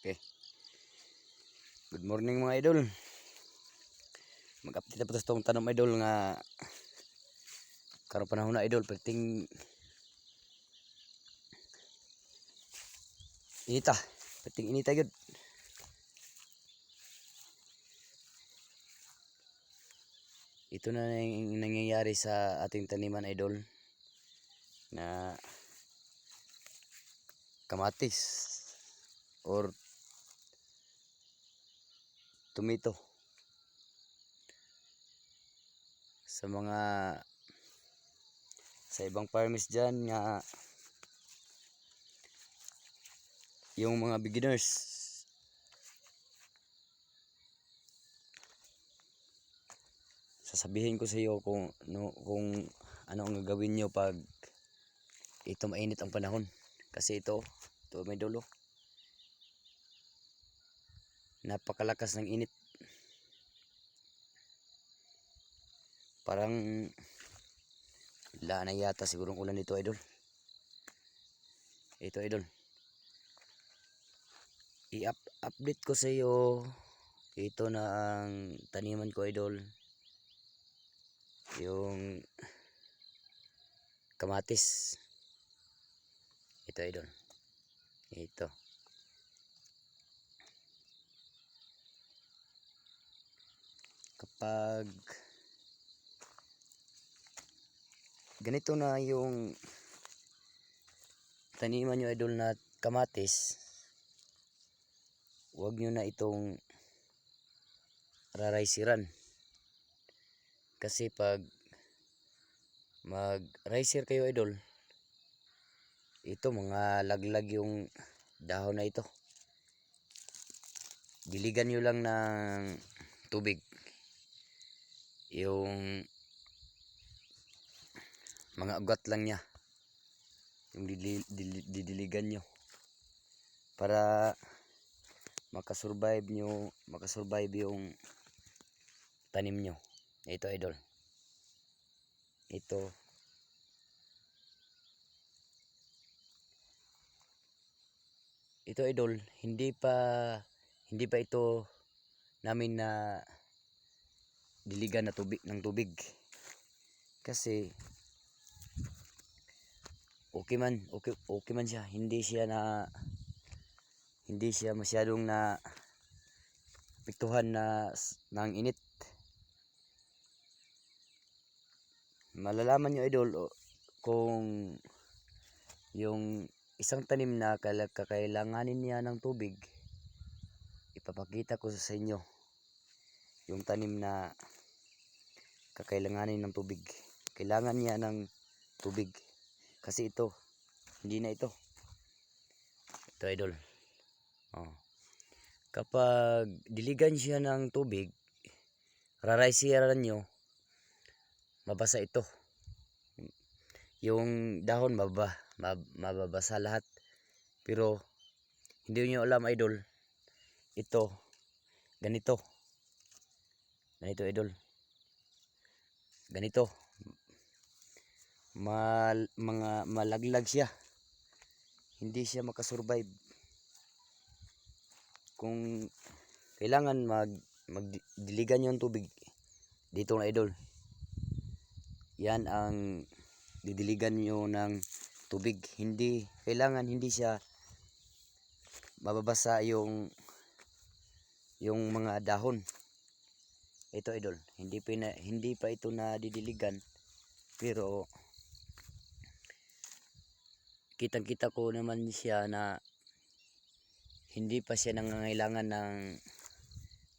Okay. Good morning mga idol. Mag-update na po sa itong tanong idol nga karong panahon na idol perting inita. Perting inita gud. Ito na yung nangyayari sa ating taniman idol na kamatis or tomato. Sa ibang farmers dyan nga yung mga beginners, sasabihin ko sa iyo kung ano ang gagawin nyo pag ito mainit ang panahon. Kasi ito may dulo, napakalakas ng init. Parang wala na yata sigurong ulan dito idol. Ito idol, i-update ko sa iyo. Ito na ang taniman ko idol, yung kamatis. Ito idol, ito kapag ganito na yung taniman nyo idol na kamatis, huwag nyo na itong raraisiran. Kasi pag mag ricer kayo idol, ito mga laglag yung dahon na ito. Diligan nyo lang ng tubig yung mga ugat lang niya, yung didiligan nyo para makasurvive yung tanim nyo. Ito idol, ito idol, hindi pa ito namin na diligan na ng tubig kasi okay man siya. Hindi siya masyadong na apektuhan ng init. Malalaman nyo idol kung yung isang tanim na kakailanganin niya ng tubig. Ipapakita ko sa inyo yung tanim na kakailanganin ng tubig. Kailangan niya ng tubig kasi ito hindi na ito idol. Kapag diligan siya ng tubig, raraisiran nyo, mabasa ito, yung dahon mababasa lahat. Pero hindi nyo alam idol, ito ganito idol, ganito mga malaglag siya, hindi siya makasurvive. Kung kailangan magdiligan yung tubig dito na idol, yan ang didiligan nyo ng tubig. Hindi kailangan, hindi siya mababasa yung mga dahon. Ito idol, hindi pa ito na didiligan, pero kitang-kita ko naman siya na hindi pa siya nangangailangan ng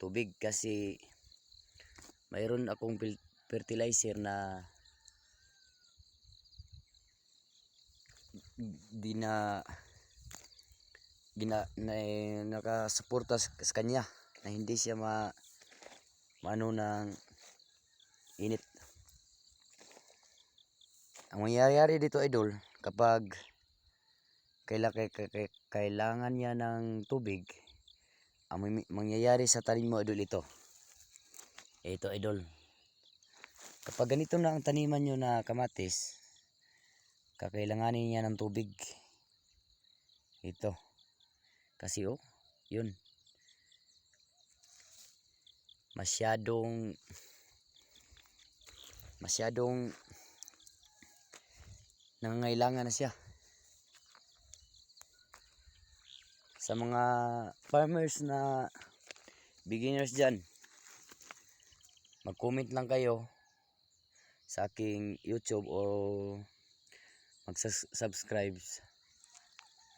tubig kasi mayroon akong fertilizer na nakasuporta sa kanya na hindi siya maano ng init. Ang mangyayari dito idol, kapag kailangan niya ng tubig, ang mangyayari sa tanim mo idol, ito idol, kapag ganito na ang taniman nyo na kamatis, kakailanganin niya ng tubig. Ito kasi yun, masyadong nangangailangan na siya. Sa mga farmers na beginners dyan, mag-comment lang kayo sa aking YouTube o mag-subscribe,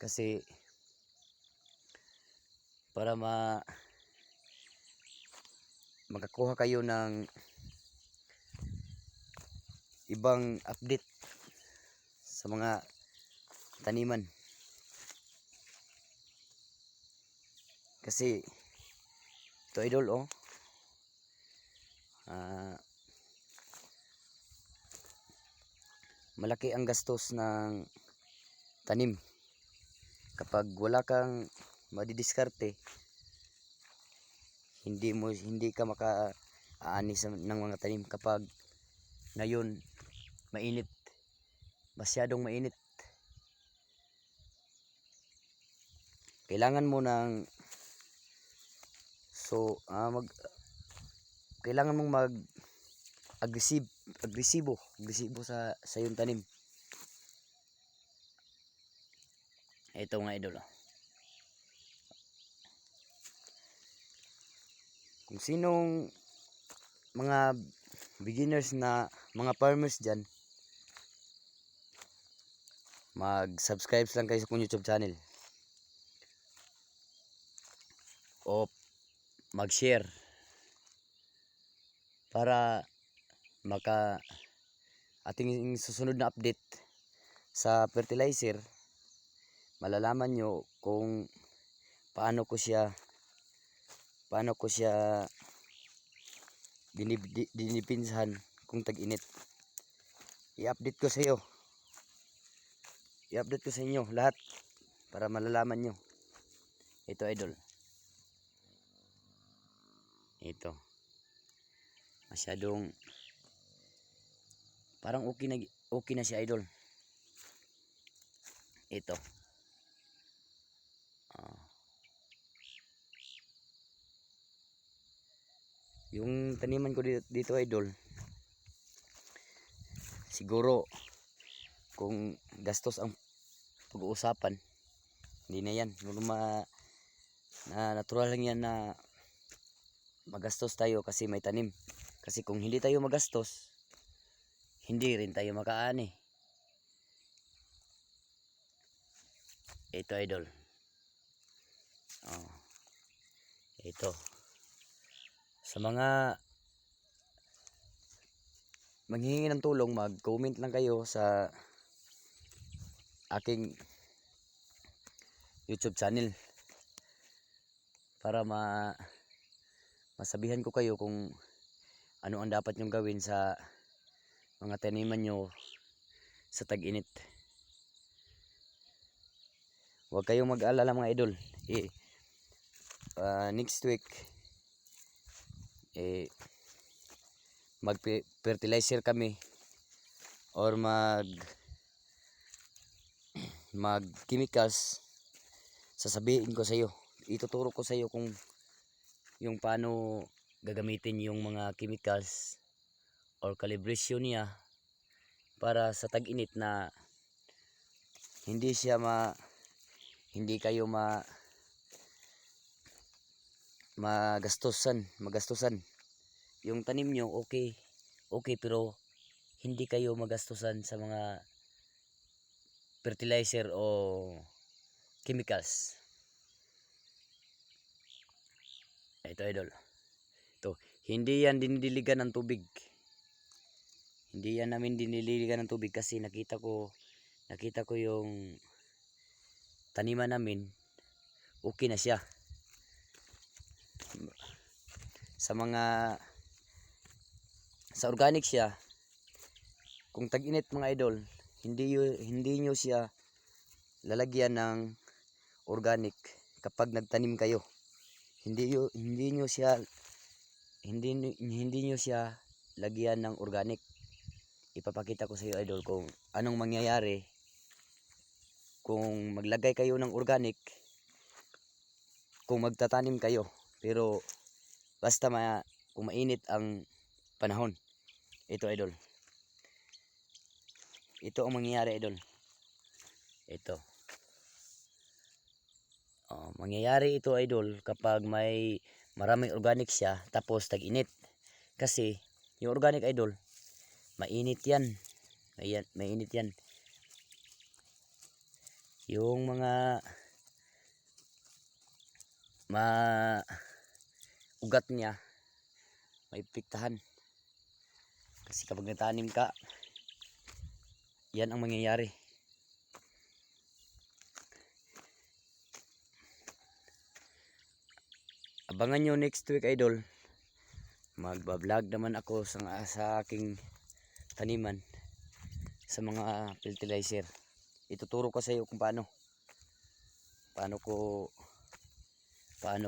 kasi para makakuha kayo ng ibang update sa mga taniman. Kasi ito idol, oh, malaki ang gastos ng tanim kapag wala kang madidiskarte. Hindi ka maka-aani ng mga tanim kapag ngayon mainit, masyadong mainit. Kailangan mo ng kailangan mong agresibo sa iyong tanim. Ito nga idol, oh. Kung sinong mga beginners na mga farmers dyan, mag-subscribe lang kayo sa kong YouTube channel o mag-share para ating susunod na update sa fertilizer, malalaman nyo kung paano ko siya dinipinsahan kung tag-init. I-update ko sa inyo lahat para malalaman nyo. Ito idol, ito masyadong parang okay na siya idol. Ito yung taniman ko dito idol, siguro kung gastos ang pag-uusapan, hindi na yan. Natural lang yan na magastos tayo kasi may tanim. Kasi kung hindi tayo magastos, hindi rin tayo makaani. Ito idol, ito sa mga manghihingi ng tulong, mag-comment lang kayo sa aking YouTube channel para masabihan ko kayo kung ano ang dapat nyong gawin sa mga taniman nyo sa tag-init. Huwag kayong mag-alala mga idol. Next week mag-fertilizer kami or mag-chemicals. Sasabihin ko sa iyo, ituturo ko sa iyo kung yung paano gagamitin yung mga chemicals or calibration niya para sa tag-init na hindi kayo magastusan. Yung tanim nyo okay pero hindi kayo magastusan sa mga fertilizer o chemicals. Ito idol, ito hindi yan dinidiligan ng tubig. Hindi yan namin dinidiligan ng tubig kasi nakita ko yung taniman namin, okay na siya. Sa organic siya, kung tag-init mga idol, hindi nyo siya lalagyan ng organic kapag nagtanim kayo. Hindi nyo siya lagyan ng organic. Ipapakita ko sa iyo idol kung anong mangyayari kung maglagay kayo ng organic kung magtatanim kayo. Pero basta kung mainit ang panahon. Ito idol. Ito ang mangyayari idol. Ito. Mangyayari ito idol kapag may maraming organic siya tapos tag-init. Kasi yung organic idol, mainit yan. Mainit yan. Yung mga ugat niya maipiktahan. Kasi kapag natanim ka, yan ang mangyayari. Abangan nyo next week idol. Magbablog naman ako sa aking taniman sa mga fertilizer. Ituturo ko sa iyo kung paano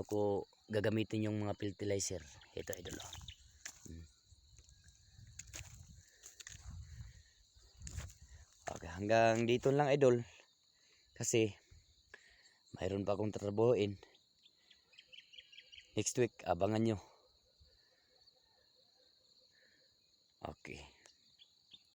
ko gagamitin yung mga fertilizer. Ito idol. Okay, hanggang dito lang idol. Kasi mayroon pa akong tatrabahuin. Next week abangan nyo.